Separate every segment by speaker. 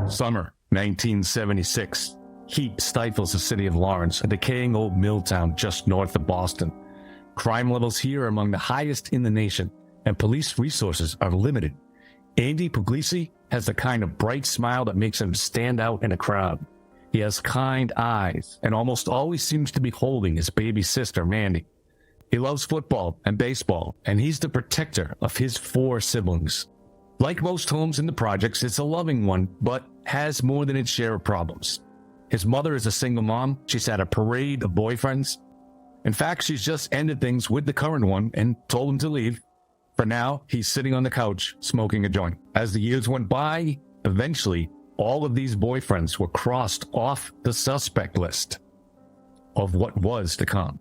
Speaker 1: Summer 1976. Heat stifles the city of Lawrence, a decaying old mill town just north of Boston. Crime levels here are among the highest in the nation, and police resources are limited. Andy Puglisi has the kind of bright smile that makes him stand out in a crowd. He has kind eyes and almost always seems to be holding his baby sister, Mandy. He loves football and baseball, and he's the protector of his 4 siblings. Like most homes in the projects, it's a loving one, but has more than its share of problems. His mother is a single mom. She's had a parade of boyfriends. In fact, she's just ended things with the current one and told him to leave. For now, he's sitting on the couch, smoking a joint. As the years went by, eventually, all of these boyfriends were crossed off the suspect list of what was to come.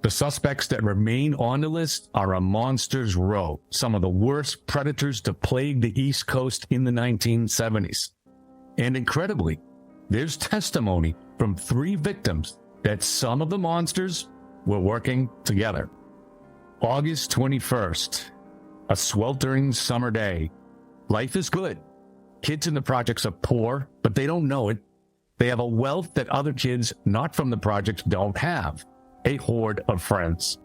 Speaker 1: The suspects that remain on the list are a monster's row, some of the worst predators to plague the East Coast in the 1970s. And incredibly, there's testimony from 3 victims that some of the monsters were working together. August 21st, a sweltering summer day. Life is good. Kids in the projects are poor, but they don't know it. They have a wealth that other kids not from the projects don't have. A horde of friends.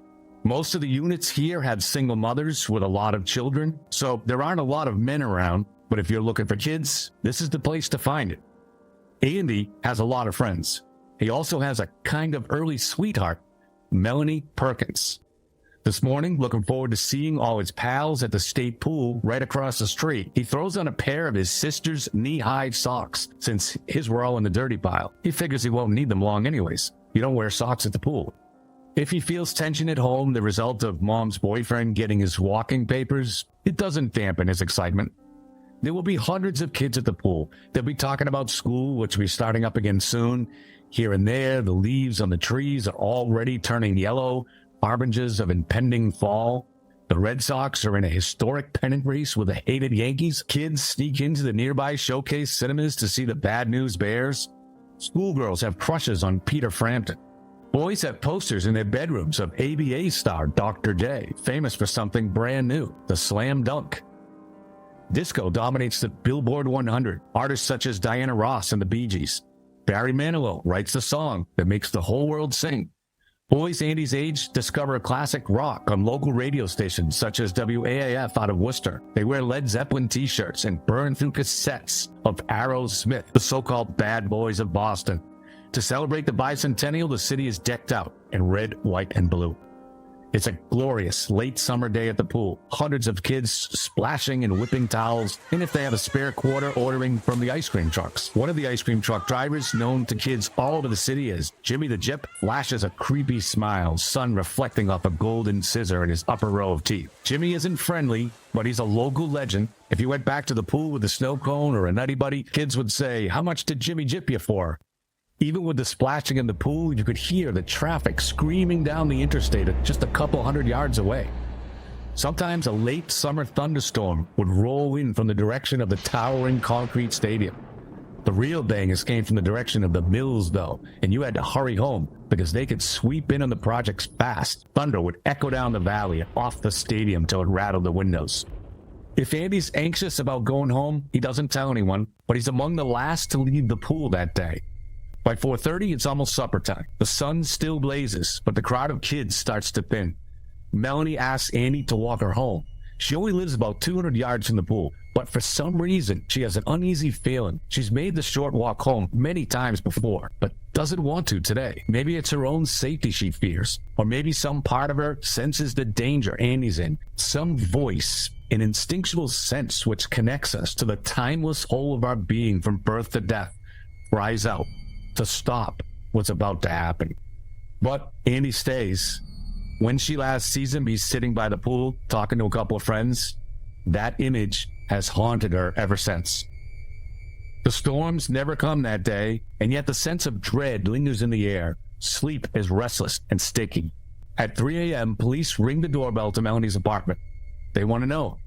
Speaker 1: Most of the units here had single mothers with a lot of children, so there aren't a lot of men around, but if you're looking for kids, this is the place to find it. Andy has a lot of friends. He also has a kind of early sweetheart, Melanie Perkins. This morning, looking forward to seeing all his pals at the state pool right across the street. He throws on a pair of his sister's knee-high socks, since his were all in the dirty pile. He figures he won't need them long anyways. You don't wear socks at the pool. If he feels tension at home, the result of mom's boyfriend getting his walking papers, it doesn't dampen his excitement. There will be hundreds of kids at the pool. They'll be talking about school, which will be starting up again soon. Here and there, the leaves on the trees are already turning yellow, harbingers of impending fall. The Red Sox are in a historic pennant race with the hated Yankees. Kids sneak into the nearby showcase cinemas to see the Bad News Bears. Schoolgirls have crushes on Peter Frampton. Boys have posters in their bedrooms of ABA star Dr. J, famous for something brand new, the slam dunk. Disco dominates the Billboard 100. Artists such as Diana Ross and the Bee Gees. Barry Manilow writes the song that makes the whole world sing. Boys Andy's age discover classic rock on local radio stations such as WAAF out of Worcester. They wear Led Zeppelin t-shirts and burn through cassettes of Aerosmith, the so-called bad boys of Boston. To celebrate the bicentennial, the city is decked out in red, white, and blue. It's a glorious late summer day at the pool. Hundreds of kids splashing in whipping towels, and if they have a spare quarter, ordering from the ice cream trucks. One of the ice cream truck drivers, known to kids all over the city as Jimmy the Jip, flashes a creepy smile, sun reflecting off a golden scissor in his upper row of teeth. Jimmy isn't friendly, but he's a local legend. If you went back to the pool with a snow cone or a Nutty Buddy, kids would say, "How much did Jimmy jip you for?" Even with the splashing in the pool, you could hear the traffic screaming down the interstate just a couple hundred yards away. Sometimes a late summer thunderstorm would roll in from the direction of the towering concrete stadium. The real bangers came from the direction of the mills, though, and you had to hurry home because they could sweep in on the projects fast. Thunder would echo down the valley and off the stadium till it rattled the windows. If Andy's anxious about going home, he doesn't tell anyone, but he's among the last to leave the pool that day. By 4:30, it's almost supper time. The sun still blazes, but the crowd of kids starts to thin. Melanie asks Andy to walk her home. She only lives about 200 yards from the pool, but for some reason, she has an uneasy feeling. She's made the short walk home many times before, but doesn't want to today. Maybe it's her own safety she fears, or maybe some part of her senses the danger Andy's in. Some voice, an instinctual sense which connects us to the timeless whole of our being from birth to death, cries out to stop what's about to happen. But Andy stays. When she last sees him, he's sitting by the pool talking to a couple of friends. That image has haunted her ever since. The storms never come that day, and yet the sense of dread lingers in the air. Sleep is restless and sticky. At 3 a.m., police ring the doorbell to Melanie's apartment. They want to know,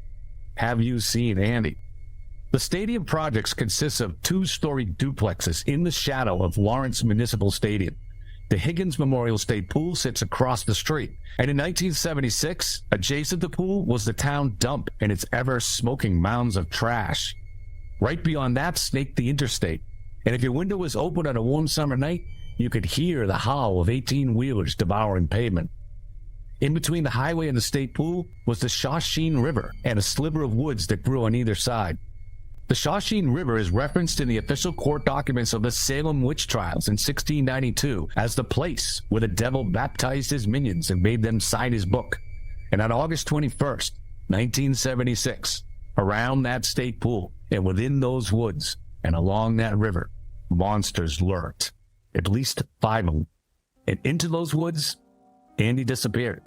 Speaker 1: have you seen Andy? The stadium projects consists of 2-story duplexes in the shadow of Lawrence Municipal Stadium. The Higgins Memorial State Pool sits across the street. And in 1976, adjacent to the pool was the town dump and its ever-smoking mounds of trash. Right beyond that snaked the interstate. And if your window was open on a warm summer night, you could hear the howl of 18-wheelers devouring pavement. In between the highway and the state pool was the Shawsheen River and a sliver of woods that grew on either side. The Shawsheen River is referenced in the official court documents of the Salem witch trials in 1692 as the place where the devil baptized his minions and made them sign his book. And on August 21st, 1976, around that state pool and within those woods and along that river, monsters lurked, at least 5 of them. And into those woods, Andy disappeared.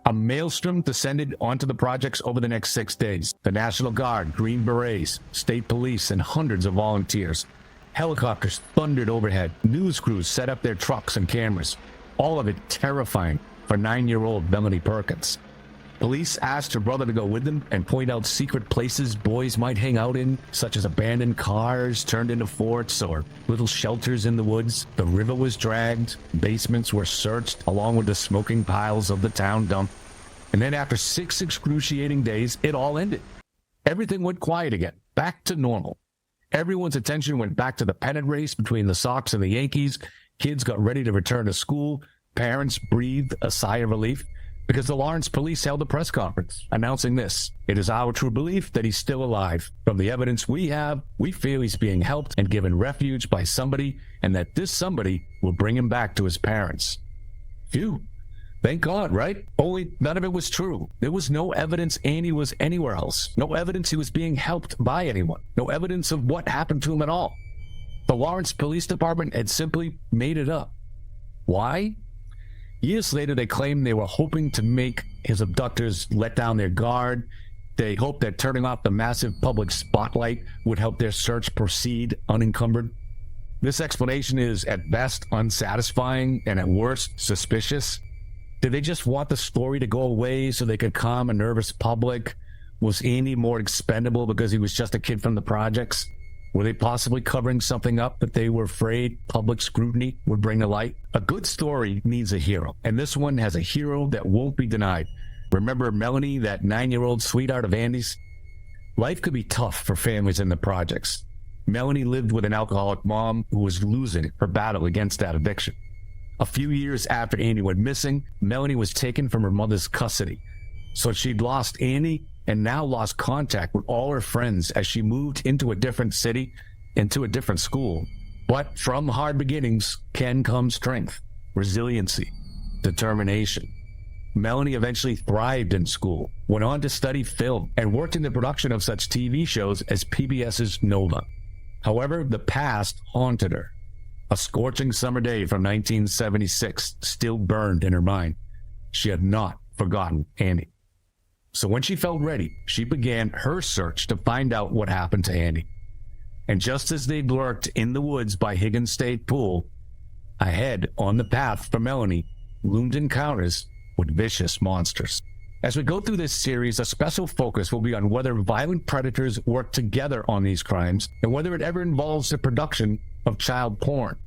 Speaker 1: A maelstrom descended onto the projects over the next 6 days. The National Guard, Green Berets, state police, and hundreds of volunteers. Helicopters thundered overhead. News crews set up their trucks and cameras. All of it terrifying for 9-year-old Melanie Perkins. Police asked her brother to go with them and point out secret places boys might hang out in, such as abandoned cars turned into forts or little shelters in the woods. The river was dragged, basements were searched, along with the smoking piles of the town dump. And then after 6 excruciating days, it all ended. Everything went quiet again, back to normal. Everyone's attention went back to the pennant race between the Sox and the Yankees. Kids got ready to return to school. Parents breathed a sigh of relief, because the Lawrence police held a press conference announcing this. It is our true belief that he's still alive. From the evidence we have, we feel he's being helped and given refuge by somebody, and that this somebody will bring him back to his parents. Phew. Thank God, right? Only none of it was true. There was no evidence Andy was anywhere else. No evidence he was being helped by anyone. No evidence of what happened to him at all. The Lawrence Police Department had simply made it up. Why? Years later, they claimed they were hoping to make his abductors let down their guard. They hoped that turning off the massive public spotlight would help their search proceed unencumbered. This explanation is at best unsatisfying and at worst suspicious. Did they just want the story to go away so they could calm a nervous public? Was Andy more expendable because he was just a kid from the projects? Were they possibly covering something up that they were afraid public scrutiny would bring to light? A good story needs a hero, and this one has a hero that won't be denied. Remember Melanie, that 9-year-old sweetheart of Andy's? Life could be tough for families in the projects. Melanie lived with an alcoholic mom who was losing her battle against that addiction. A few years after Andy went missing, Melanie was taken from her mother's custody. So she'd lost Andy and now lost contact with all her friends as she moved into a different city, into a different school. But from hard beginnings can come strength, resiliency, determination. Melanie eventually thrived in school, went on to study film, and worked in the production of such TV shows as PBS's Nova. However, the past haunted her. A scorching summer day from 1976 still burned in her mind. She had not forgotten Andy. So when she felt ready, she began her search to find out what happened to Andy. And just as they lurked in the woods by Higgins State Pool, ahead on the path for Melanie loomed encounters with vicious monsters. As we go through this series, a special focus will be on whether violent predators work together on these crimes and whether it ever involves the production of child porn.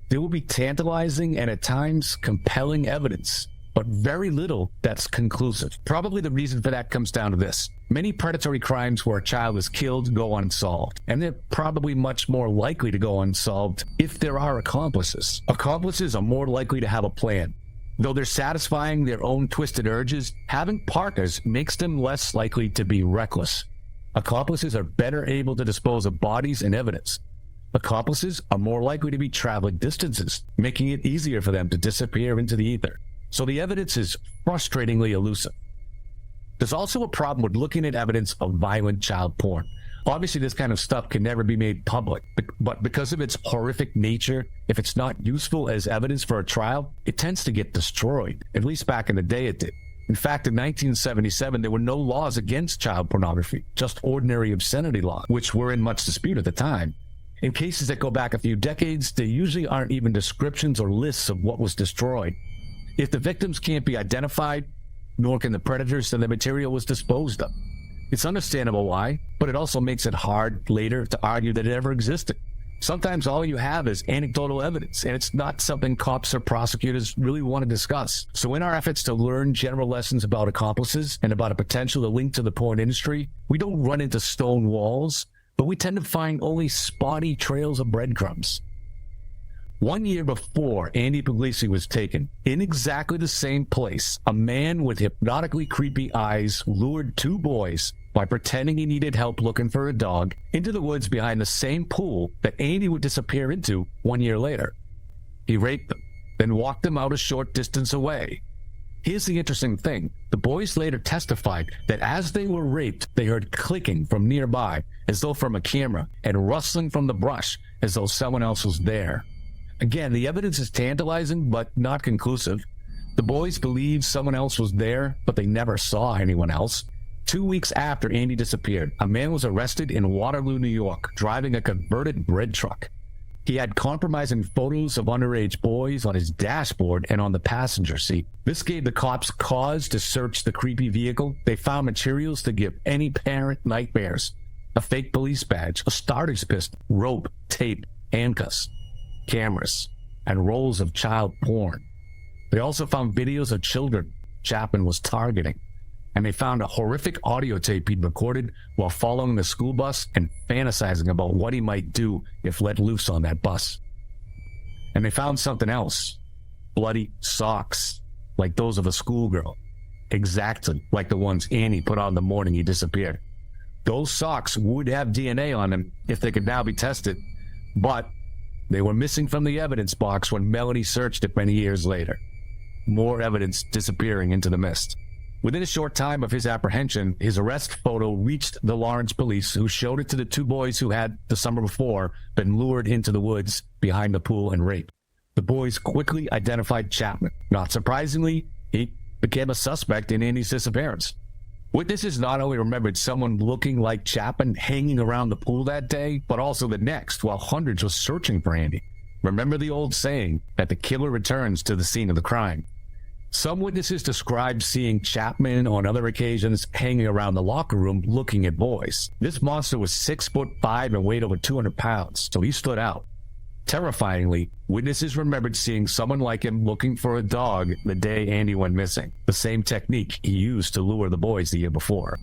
Speaker 1: There will be tantalizing and at times compelling evidence, but very little that's conclusive. Probably the reason for that comes down to this. Many predatory crimes where a child is killed go unsolved, and they're probably much more likely to go unsolved if there are accomplices. Accomplices are more likely to have a plan. Though they're satisfying their own twisted urges, having partners makes them less likely to be reckless. Accomplices are better able to dispose of bodies and evidence. Accomplices are more likely to be traveling distances, making it easier for them to disappear into the ether. So the evidence is frustratingly elusive. There's also a problem with looking at evidence of violent child porn. Obviously, this kind of stuff can never be made public, but because of its horrific nature, if it's not useful as evidence for a trial, it tends to get destroyed. At least back in the day it did. In fact, in 1977, there were no laws against child pornography, just ordinary obscenity laws, which were in much dispute at the time. In cases that go back a few decades, there usually aren't even descriptions or lists of what was destroyed. If the victims can't be identified, nor can the predators, then the material was disposed of. It's understandable why, but it also makes it hard later to argue that it ever existed. Sometimes all you have is anecdotal evidence, and it's not something cops or prosecutors really want to discuss. So in our efforts to learn general lessons about accomplices and about a potential to link to the porn industry, we don't run into stone walls. but we tend to find only spotty trails of breadcrumbs. 1 year before Andy Puglisi was taken, in exactly the same place, a man with hypnotically creepy eyes lured 2 boys by pretending he needed help looking for a dog into the woods behind the same pool that Andy would disappear into 1 year later. He raped them, then walked them out a short distance away. Here's the interesting thing. The boys later testified that as they were raped, they heard clicking from nearby, as though from a camera, and rustling from the brush, as though someone else was there. Again, the evidence is tantalizing, but not conclusive. The boys believed someone else was there, but they never saw anyone else. 2 weeks after Andy disappeared, a man was arrested in Waterloo, New York, driving a converted bread truck. He had compromising photos of underage boys on his dashboard and on the passenger seat. This gave the cops cause to search the creepy vehicle. They found materials to give any parent nightmares. A fake police badge, a starter's pistol, rope, tape, handcuffs, cameras, and rolls of child porn. They also found videos of children Chapman was targeting. And they found a horrific audio tape he'd recorded while following the school bus and fantasizing about what he might do if let loose on that bus. And they found something else. Bloody socks, like those of a schoolgirl. Exactly like the ones Annie put on the morning he disappeared. Those socks would have DNA on them if they could now be tested, but they were missing from the evidence box when Melanie searched it many years later. More evidence disappearing into the mist. Within a short time of his apprehension, his arrest photo reached the Lawrence police, who showed it to the 2 boys who had, the summer before, been lured into the woods behind the pool and raped. The boys quickly identified Chapman. Not surprisingly, he became a suspect in Andy's disappearance. Witnesses not only remembered someone looking like Chapman hanging around the pool that day, but also the next, while hundreds were searching for Andy. Remember the old saying that the killer returns to the scene of the crime. Some witnesses described seeing Chapman on other occasions hanging around the locker room looking at boys. This monster was 6'5" and weighed over 200 pounds, so he stood out. Terrifyingly, witnesses remembered seeing someone like him looking for a dog the day Andy went missing, the same technique he used to lure the boys the year before.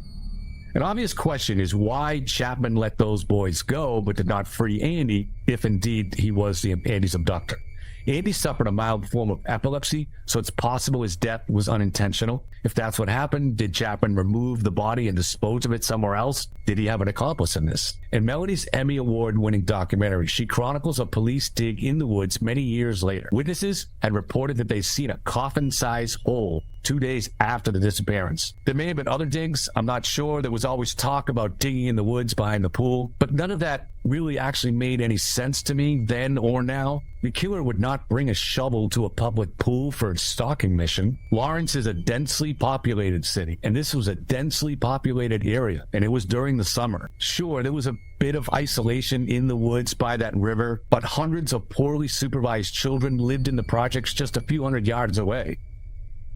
Speaker 1: An obvious question is why Chapman let those boys go but did not free Andy, if indeed he was Andy's abductor. Andy suffered a mild form of epilepsy, so it's possible his death was unintentional. If that's what happened, did Chapman remove the body and dispose of it somewhere else? Did he have an accomplice in this? In Melanie's Emmy Award-winning documentary, she chronicles a police dig in the woods many years later. Witnesses had reported that they'd seen a coffin-sized hole 2 days after the disappearance. There may have been other digs, I'm not sure. There was always talk about digging in the woods behind the pool, but none of that really actually made any sense to me then or now. The killer would not bring a shovel to a public pool for a stalking mission. Lawrence is a densely populated city, and this was a densely populated area, and it was during the summer. Sure, there was a bit of isolation in the woods by that river, but hundreds of poorly supervised children lived in the projects just a few hundred yards away.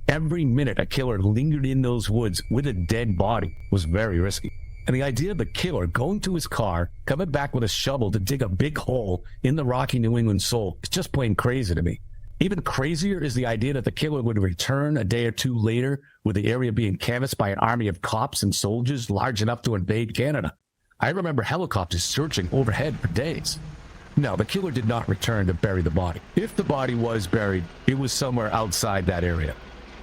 Speaker 1: Every minute a killer lingered in those woods with a dead body was very risky. And the idea of the killer going to his car, coming back with a shovel to dig a big hole in the rocky New England soil is just plain crazy to me. Even crazier is the idea that the killer would return a day or two later with the area being canvassed by an army of cops and soldiers large enough to invade Canada. I remember helicopters searching overhead for days. No, the killer did not return to bury the body. If the body was buried, it was somewhere outside that area.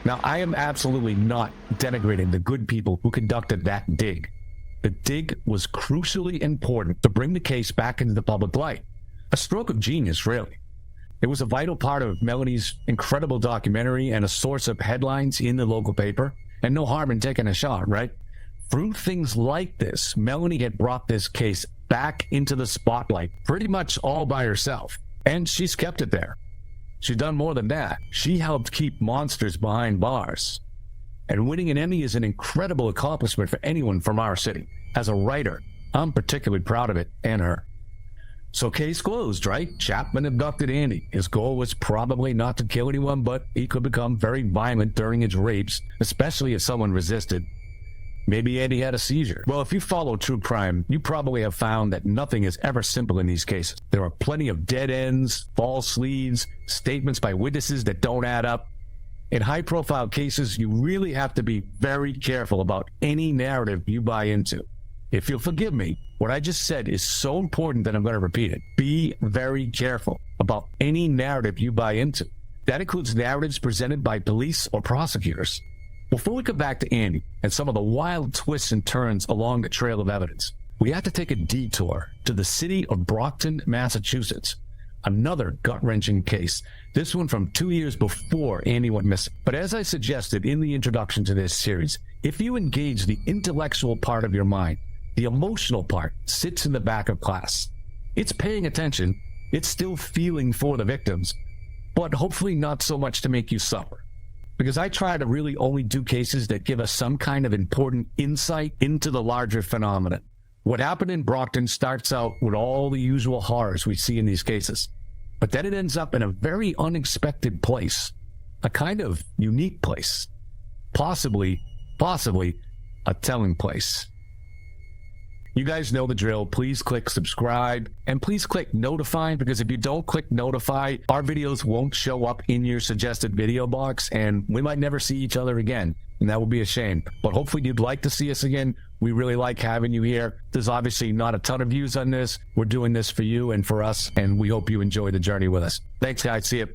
Speaker 1: Now, I am absolutely not denigrating the good people who conducted that dig. The dig was crucially important to bring the case back into the public light. A stroke of genius, really. It was a vital part of Melanie's incredible documentary and a source of headlines in the local paper, and no harm in taking a shot, right? Through things like this, Melanie had brought this case back into the spotlight pretty much all by herself, and she's kept it there. She's done more than that. She helped keep monsters behind bars. And winning an Emmy is an incredible accomplishment for anyone from our city. As a writer, I'm particularly proud of it and her. So case closed, right? Chapman abducted Andy. His goal was probably not to kill anyone, but he could become very violent during his rapes, especially if someone resisted. Maybe Andy had a seizure. Well, if you follow true crime, you probably have found that nothing is ever simple in these cases. There are plenty of dead ends, false leads, statements by witnesses that don't add up. In high-profile cases, you really have to be very careful about any narrative you buy into. if you'll forgive me, what I just said is so important that I'm going to repeat it. Be very careful about any narrative you buy into. That includes narratives presented by police or prosecutors. Before we come back to Andy and some of the wild twists and turns along the trail of evidence, we have to take a detour to the city of Brockton, Massachusetts. Another gut-wrenching case, this one from 2 years before Andy went missing. But as I suggested in the introduction to this series, if you engage the intellectual part of your mind, the emotional part sits in the back of class. It's paying attention, it's still feeling for the victims, but hopefully not so much to make you suffer. Because I try to really only do cases that give us some kind of important insight into the larger phenomenon. What happened in Brockton starts out with all the usual horrors we see in these cases, but then it ends up in a very unexpected place, a kind of unique place, possibly a telling place. You guys know the drill. Please click subscribe and please click notify, because if you don't click notify, our videos won't show up in your suggested video box and we might never see each other again. And that would be a shame. But hopefully you'd like to see us again. We really like having you here. There's obviously not a ton of views on this. We're doing this for you and for us, and we hope you enjoy the journey with us. Thanks, guys. See you.